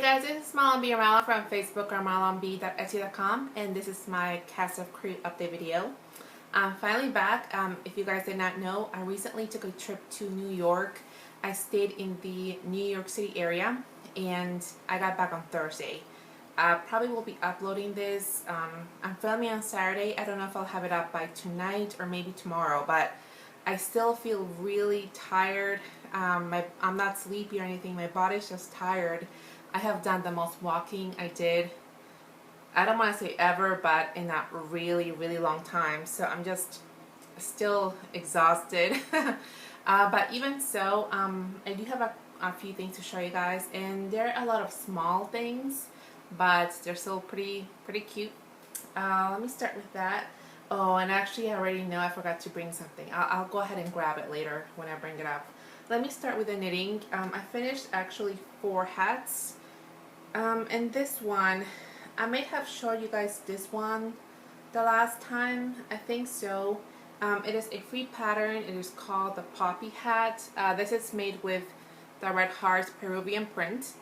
guys, this is Malonb or Malonb from Facebook or malonb.etsy.com, and this is my cast of crew update video. I'm finally back. If you guys did not know, I recently took a trip to New York. I stayed in the New York City area and I got back on Thursday. I probably will be uploading this. I'm filming on Saturday. I don't know if I'll have it up by tonight or maybe tomorrow, but I still feel really tired. I'm not sleepy or anything. My body's just tired. I have done the most walking I did, I don't want to say ever, but in a really, really long time. So I'm just still exhausted. But even so, I do have a few things to show you guys, and there are a lot of small things, but they're still pretty cute. Let me start with that. Oh, and actually I already know I forgot to bring something. I'll go ahead and grab it later when I bring it up. Let me start with the knitting. I finished actually 4 hats. And this one, I may have showed you guys this one the last time. I think so. It is a free pattern. It is called the Poppy hat. This is made with the Red Hearts Peruvian print.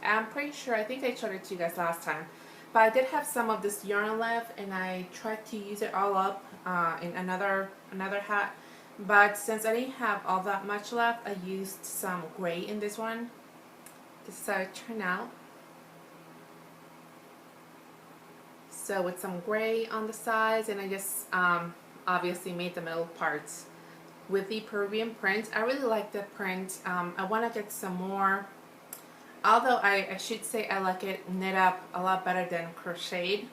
I'm pretty sure, I think I showed it to you guys last time. But I did have some of this yarn left, and I tried to use it all up in another hat. But since I didn't have all that much left, I used some gray in this one. This is how it turned out. So with some gray on the sides, and I just obviously made the middle parts with the Peruvian print. I really like the print. I want to get some more. Although I should say I like it knit up a lot better than crocheted.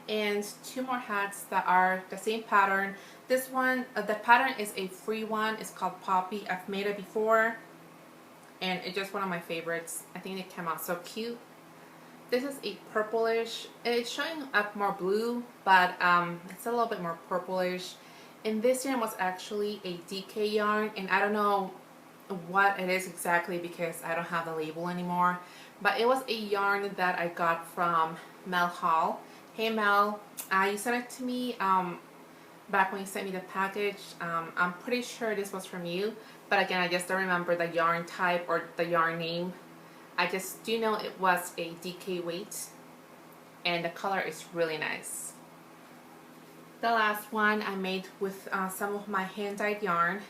And 2 more hats that are the same pattern. This one, the pattern is a free one. It's called Poppy. I've made it before, and it's just one of my favorites. I think it came out so cute. This is a purplish. It's showing up more blue, but it's a little bit more purplish. And this yarn was actually a DK yarn, and I don't know what it is exactly because I don't have the label anymore. But it was a yarn that I got from Mel Hall. Hey Mel, you sent it to me back when you sent me the package. I'm pretty sure this was from you, but again, I just don't remember the yarn type or the yarn name. I just do know it was a DK weight, and the color is really nice. The last one I made with some of my hand-dyed yarn,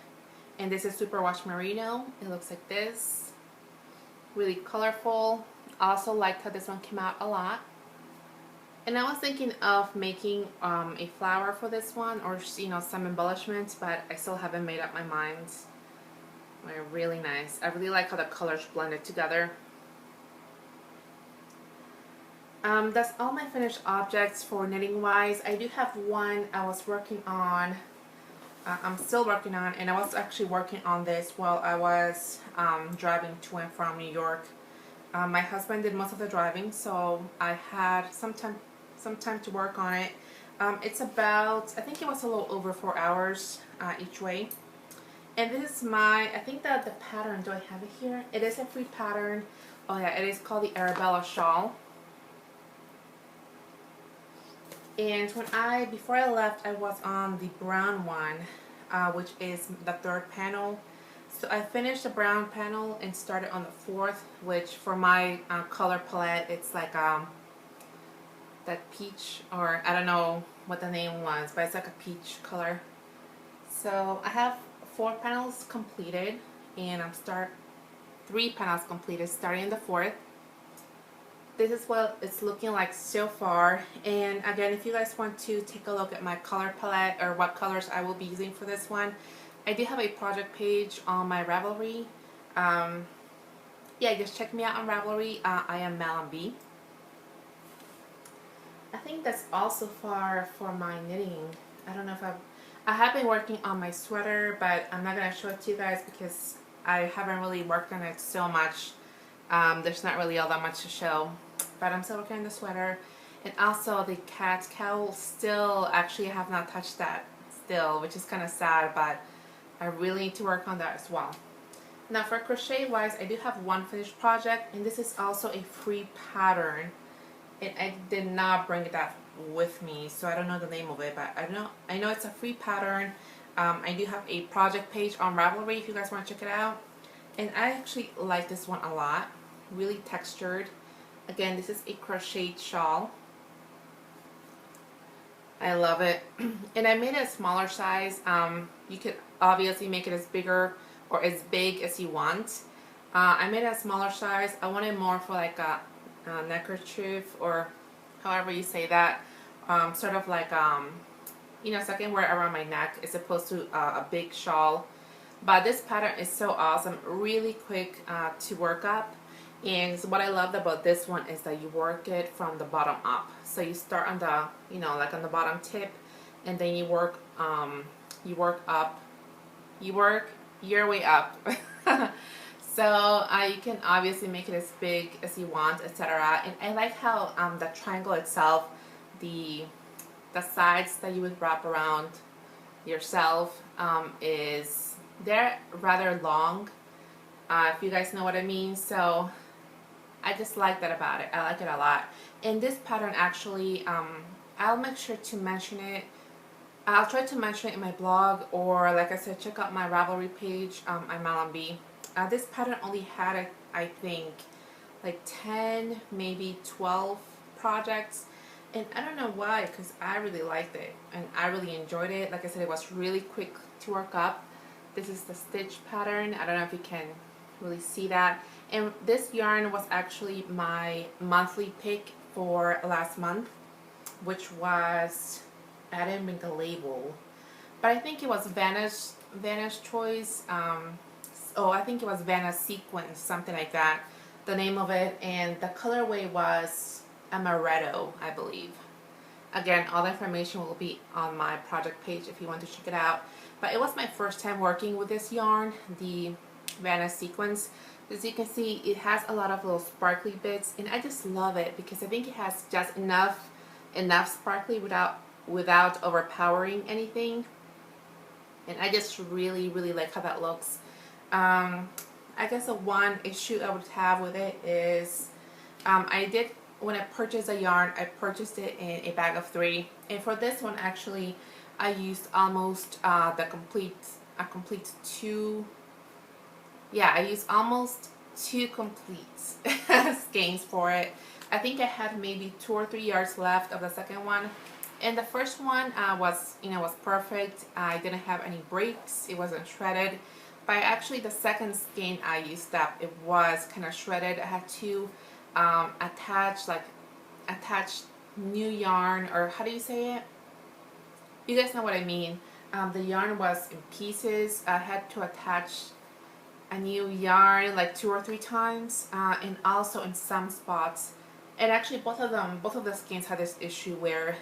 and this is Superwash Merino. It looks like this, really colorful. I also liked how this one came out a lot. And I was thinking of making a flower for this one, or some embellishments, but I still haven't made up my mind. They're really nice. I really like how the colors blended together. That's all my finished objects for knitting wise. I do have one I was working on. I'm still working on, and I was actually working on this while I was driving to and from New York. My husband did most of the driving, so I had some time to work on it. It's about, I think it was a little over 4 hours each way. And this is my, I think that the pattern, do I have it here? It is a free pattern. Oh yeah, it is called the Arabella Shawl. And before I left, I was on the brown one, which is the 3rd panel. So I finished the brown panel and started on the 4th, which for my color palette, it's like that peach, or I don't know what the name was, but it's like a peach color. So I have 4 panels completed, and 3 panels completed starting in the 4th. This is what it's looking like so far. And again, if you guys want to take a look at my color palette or what colors I will be using for this one, I do have a project page on my Ravelry. Yeah, just check me out on Ravelry. I am Malonb. I think that's all so far for my knitting. I don't know if I have been working on my sweater, but I'm not going to show it to you guys because I haven't really worked on it so much. There's not really all that much to show, but I'm still working on the sweater. And also the cat's cowl, still, actually I have not touched that still, which is kind of sad, but I really need to work on that as well. Now for crochet wise, I do have one finished project, and this is also a free pattern, and I did not bring that with me, so I don't know the name of it, but I know it's a free pattern. I do have a project page on Ravelry if you guys want to check it out. And I actually like this one a lot. Really textured. Again, this is a crocheted shawl. I love it. And I made it a smaller size. You could obviously make it as bigger or as big as you want. I made it a smaller size. I wanted more for like a neckerchief, or however you say that. Sort of like, you know, so I can wear it around my neck as opposed to a big shawl. But this pattern is so awesome. Really quick to work up. And what I loved about this one is that you work it from the bottom up. So you start on the, you know, like on the bottom tip, and then you work up, you work your way up. So you can obviously make it as big as you want, etc. And I like how the triangle itself, the sides that you would wrap around yourself, they're rather long. If you guys know what I mean. So I just like that about it. I like it a lot. And this pattern actually, I'll make sure to mention it. I'll try to mention it in my blog, or like I said, check out my Ravelry page on Malonb. This pattern only had, I think, like 10, maybe 12 projects. And I don't know why, because I really liked it and I really enjoyed it. Like I said, it was really quick to work up. This is the stitch pattern. I don't know if you can really see that. And this yarn was actually my monthly pick for last month, which was, I didn't make a label, but I think it was Vanna's Choice. Oh, I think it was Vanna's Sequence, something like that, the name of it. And the colorway was Amaretto, I believe. Again, all the information will be on my project page if you want to check it out. But it was my first time working with this yarn, the Vanna's Sequence. As you can see, it has a lot of little sparkly bits, and I just love it because I think it has just enough sparkly without overpowering anything. And I just really like how that looks. I guess the one issue I would have with it is when I purchased a yarn, I purchased it in a bag of 3, and for this one actually I used almost a complete 2. Yeah, I used almost 2 complete skeins for it. I think I had maybe 2 or 3 yards left of the second one, and the first one was perfect. I didn't have any breaks. It wasn't shredded. But actually, the second skein I used up, it was kind of shredded. I had to attach new yarn, or how do you say it? You guys know what I mean. The yarn was in pieces. I had to attach a new yarn like 2 or 3 times, and also in some spots. And actually both of the skeins had this issue where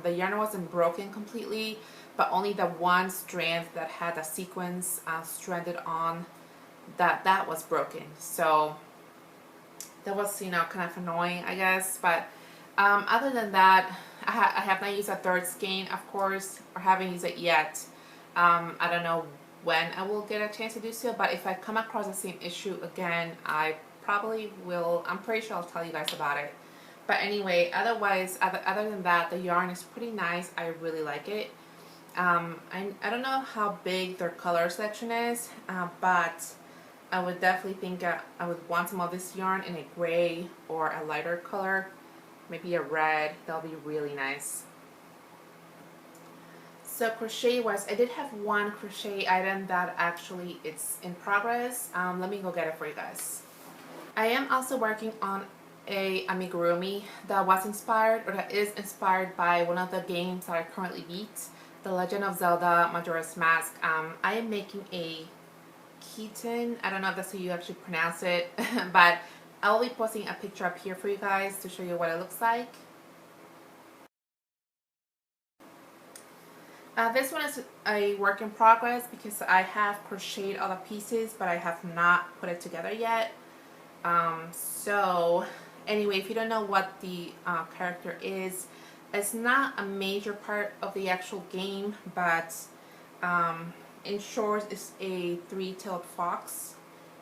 the yarn wasn't broken completely, but only the one strand that had a sequence stranded on, that was broken. So that was, you know, kind of annoying, I guess. But other than that, I have not used a third skein, of course, or haven't used it yet. I don't know when I will get a chance to do so, but if I come across the same issue again, I probably will. I'm pretty sure I'll tell you guys about it. But anyway, otherwise, other than that, the yarn is pretty nice. I really like it. I don't know how big their color selection is, but I would definitely think I would want some of this yarn in a gray or a lighter color, maybe a red. That'll be really nice. So crochet wise, I did have one crochet item that actually it's in progress. Let me go get it for you guys. I am also working on a amigurumi that was inspired, or that is inspired by one of the games that I currently beat, The Legend of Zelda Majora's Mask. I am making a kitten. I don't know if that's how you actually pronounce it, but I will be posting a picture up here for you guys to show you what it looks like. This one is a work in progress because I have crocheted all the pieces, but I have not put it together yet. So anyway, if you don't know what the character is, it's not a major part of the actual game, but in short, it's a 3-tailed fox.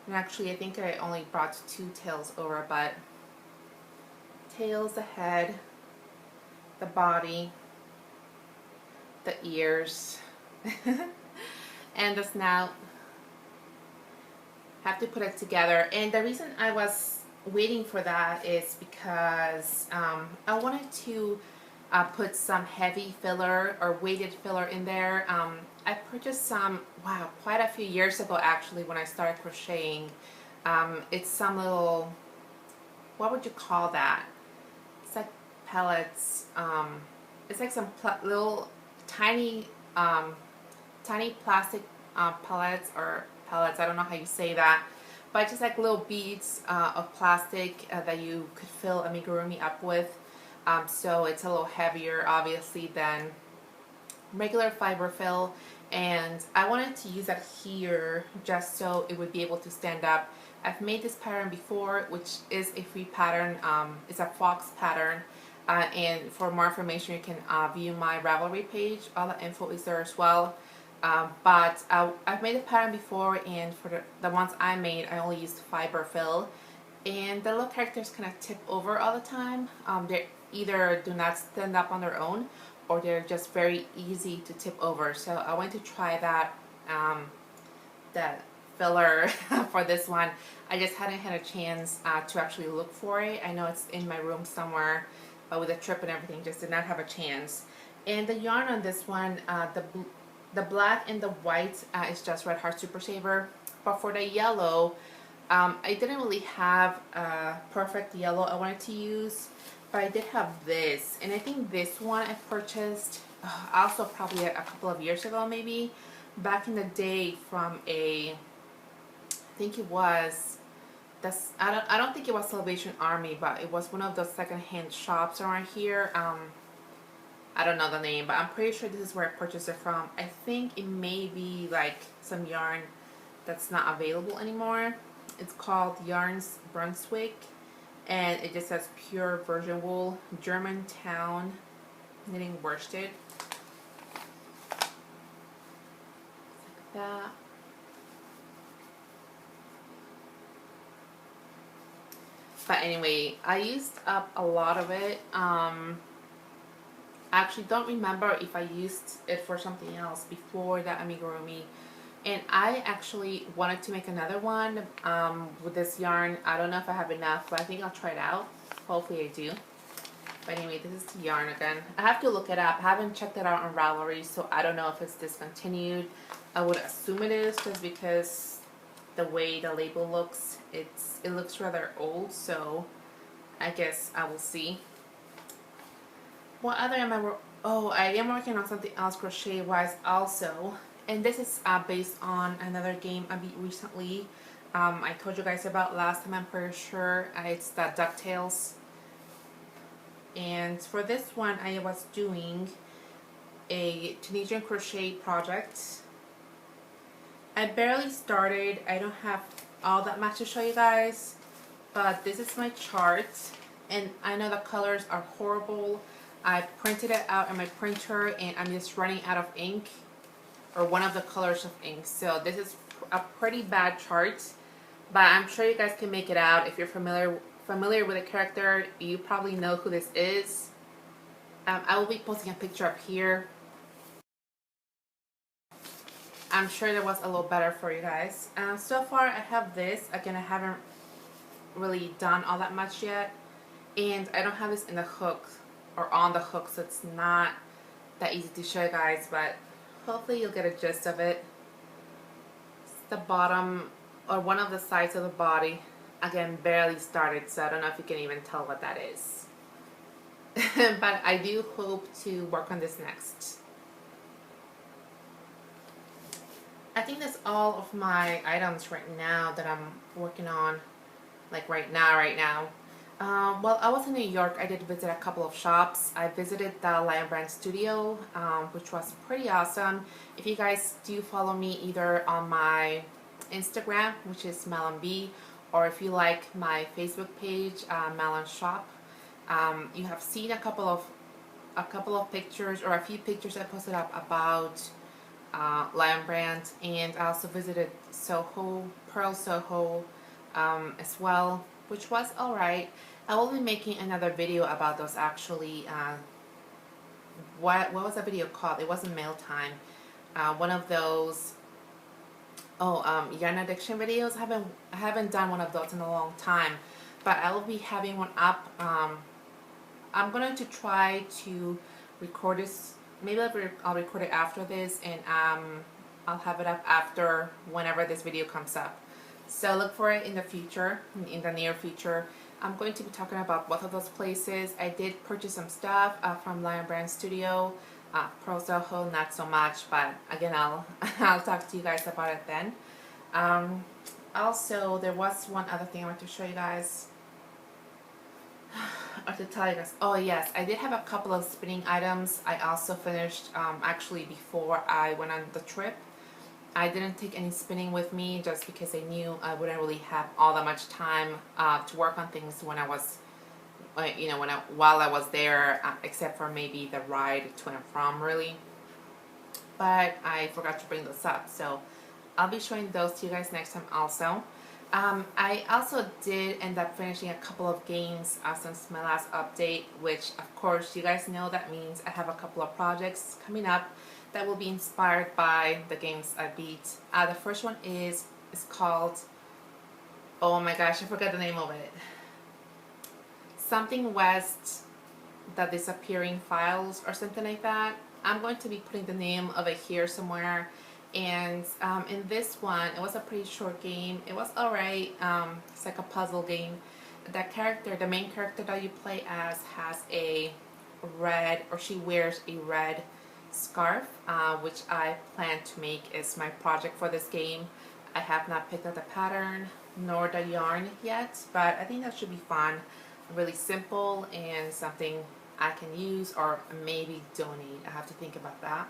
And actually, I think I only brought 2 tails over, but tails, the head, the body, the ears, and the snout. have to put it together. And the reason I was waiting for that is because I wanted to put some heavy filler or weighted filler in there. I purchased some, wow, quite a few years ago actually when I started crocheting. It's some little, what would you call that? It's like pellets. It's like some little tiny, tiny plastic pellets or pellets. I don't know how you say that, but just like little beads of plastic that you could fill amigurumi up with. So it's a little heavier, obviously, than regular fiber fill. And I wanted to use that here just so it would be able to stand up. I've made this pattern before, which is a free pattern. It's a fox pattern. And for more information, you can view my Ravelry page. All the info is there as well. But I've made a pattern before, and for the ones I made, I only used fiber fill. And the little characters kind of tip over all the time. They either do not stand up on their own, or they're just very easy to tip over. So I went to try that that filler for this one. I just hadn't had a chance to actually look for it. I know it's in my room somewhere, but with the trip and everything, just did not have a chance. And the yarn on this one, the black and the white is just Red Heart Super Saver. But for the yellow, I didn't really have a perfect yellow I wanted to use, but I did have this, and I think this one I purchased also probably a couple of years ago, maybe back in the day from I think it was I don't think it was Salvation Army, but it was one of those secondhand shops around here. I don't know the name, but I'm pretty sure this is where I purchased it from. I think it may be like some yarn that's not available anymore. It's called Yarns Brunswick, and it just says pure virgin wool, Germantown knitting worsted. Like that. But anyway, I used up a lot of it. I actually don't remember if I used it for something else before that amigurumi. And I actually wanted to make another one with this yarn. I don't know if I have enough, but I think I'll try it out. Hopefully I do. But anyway, this is the yarn again. I have to look it up. I haven't checked it out on Ravelry, so I don't know if it's discontinued. I would assume it is, just because the way the label looks, it looks rather old, so I guess I will see. What other am I? Oh, I am working on something else crochet wise also. And this is based on another game I beat recently. I told you guys about last time, I'm pretty sure. It's the DuckTales. And for this one, I was doing a Tunisian crochet project. I barely started. I don't have all that much to show you guys. But this is my chart. And I know the colors are horrible. I printed it out on my printer, and I'm just running out of ink, or one of the colors of ink. So this is a pretty bad chart, but I'm sure you guys can make it out. If you're familiar with the character, you probably know who this is. I will be posting a picture up here. I'm sure that was a little better for you guys. So far I have this. Again, I haven't really done all that much yet, and I don't have this in the hook or on the hook, so it's not that easy to show you guys, but hopefully you'll get a gist of it. It's the bottom, or one of the sides of the body. Again, barely started, so I don't know if you can even tell what that is. But I do hope to work on this next. I think that's all of my items right now that I'm working on, like right now. While I was in New York, I did visit a couple of shops. I visited the Lion Brand studio, which was pretty awesome. If you guys do follow me either on my Instagram, which is Malonb, or if you like my Facebook page, Malon Shop, you have seen a couple of pictures, or a few pictures I posted up about Lion Brand. And I also visited Soho, Pearl Soho, as well, which was alright. I will be making another video about those actually. What was that video called? It wasn't Mail Time. One of those yarn addiction videos. I haven't done one of those in a long time, but I will be having one up. I'm going to try to record this. Maybe I'll record it after this, and I'll have it up after whenever this video comes up. So look for it in the future, in the near future. I'm going to be talking about both of those places. I did purchase some stuff from Malonb Studio. Pro Soho, not so much, but again, I'll talk to you guys about it then. Also, there was one other thing I want to show you guys, or to tell you guys. Oh yes, I did have a couple of spinning items. I also finished actually before I went on the trip. I didn't take any spinning with me just because I knew I wouldn't really have all that much time to work on things when I was, while I was there, except for maybe the ride to and from, really. But I forgot to bring those up, so I'll be showing those to you guys next time also. I also did end up finishing a couple of games since my last update, which of course you guys know that means I have a couple of projects coming up that will be inspired by the games I beat. The first one is called, oh my gosh, I forgot the name of it. Something West, the Disappearing Files or something like that. I'm going to be putting the name of it here somewhere. And in this one, it was a pretty short game. It was alright. It's like a puzzle game. The main character that you play as has a red, or she wears a red scarf, which I plan to make as my project for this game. I have not picked up the pattern nor the yarn yet, but I think that should be fun. Really simple and something I can use or maybe donate. I have to think about that.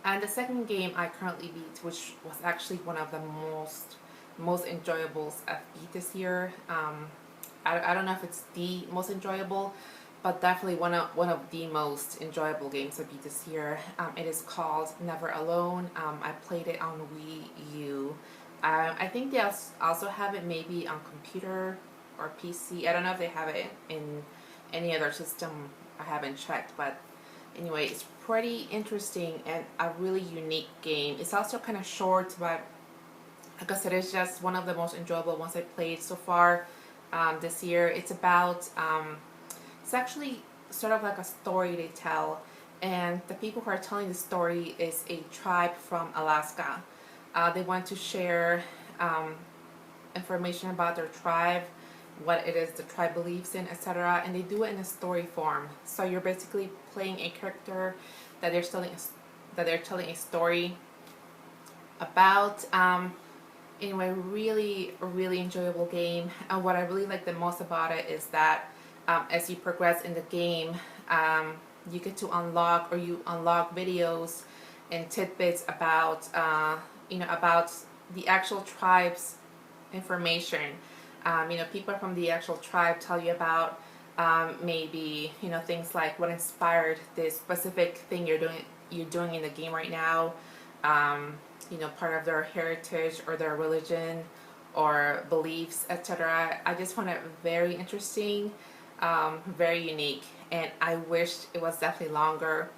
And the second game I currently beat, which was actually one of the most enjoyables I've beat this year. I don't know if it's the most enjoyable, but definitely one of the most enjoyable games I beat this year. It is called Never Alone. I played it on Wii U. I think they also have it maybe on computer or PC. I don't know if they have it in any other system. I haven't checked, but anyway, it's pretty interesting and a really unique game. It's also kind of short, but like I said, it's just one of the most enjoyable ones I played so far this year. It's about it's actually sort of like a story they tell, and the people who are telling the story is a tribe from Alaska. They want to share information about their tribe, what it is the tribe believes in, etc., and they do it in a story form. So you're basically playing a character that they're telling a story about. Anyway, really enjoyable game. And what I really like the most about it is that as you progress in the game, you get to unlock videos and tidbits about about the actual tribe's information. People from the actual tribe tell you about maybe things like what inspired this specific thing you're doing in the game right now. Part of their heritage or their religion or beliefs, etc. I just found it very interesting, very unique, and I wished it was definitely longer.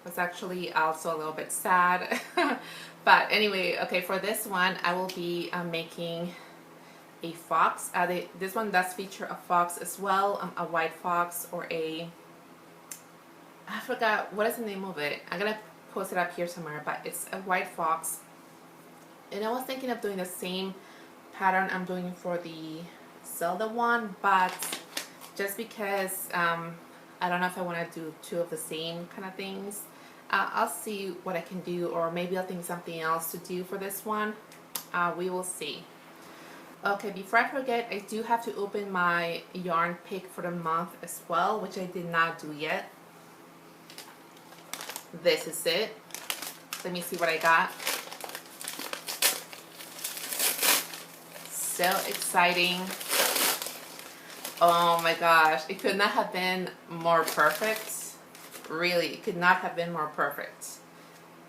It was actually also a little bit sad. But anyway, okay, for this one I will be making a fox. This one does feature a fox as well, a white fox, or I forgot what is the name of it. I'm gonna post it up here somewhere, but it's a white fox. And I was thinking of doing the same pattern I'm doing for the Zelda one, but just because I don't know if I want to do two of the same kind of things. I'll see what I can do, or maybe I'll think something else to do for this one. We will see. Okay, before I forget, I do have to open my yarn pick for the month as well, which I did not do yet. This is it. Let me see what I got. So exciting. Oh my gosh, it could not have been more perfect. Really, it could not have been more perfect.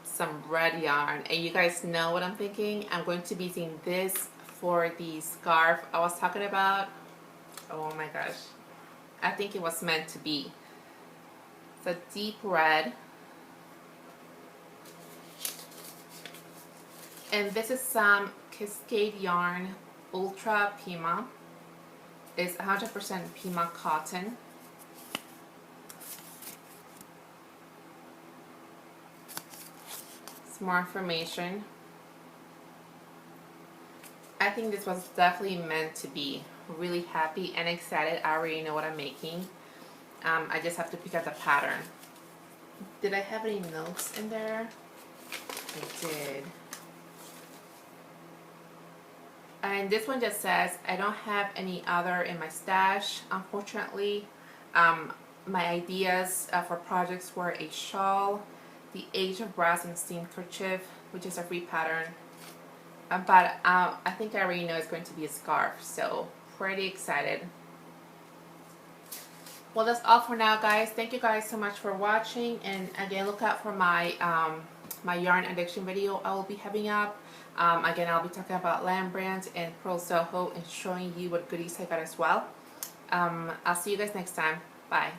Some red yarn, and you guys know what I'm thinking. I'm going to be using this for the scarf I was talking about. Oh my gosh, I think it was meant to be. It's a deep red. And this is some Cascade Yarn Ultra Pima. It's 100% Pima cotton. Some more information. I think this was definitely meant to be. Really happy and excited. I already know what I'm making. I just have to pick out the pattern. Did I have any notes in there? I did. And this one just says, I don't have any other in my stash, unfortunately. My ideas for projects were a shawl, the Age of Brass and Steam kerchief, which is a free pattern. But I think I already know it's going to be a scarf, so pretty excited. Well, that's all for now, guys. Thank you guys so much for watching, and again, look out for my my yarn addiction video I will be having up. Again, I'll be talking about Lamb Brands and Pearl Soho and showing you what goodies I got as well. I'll see you guys next time. Bye.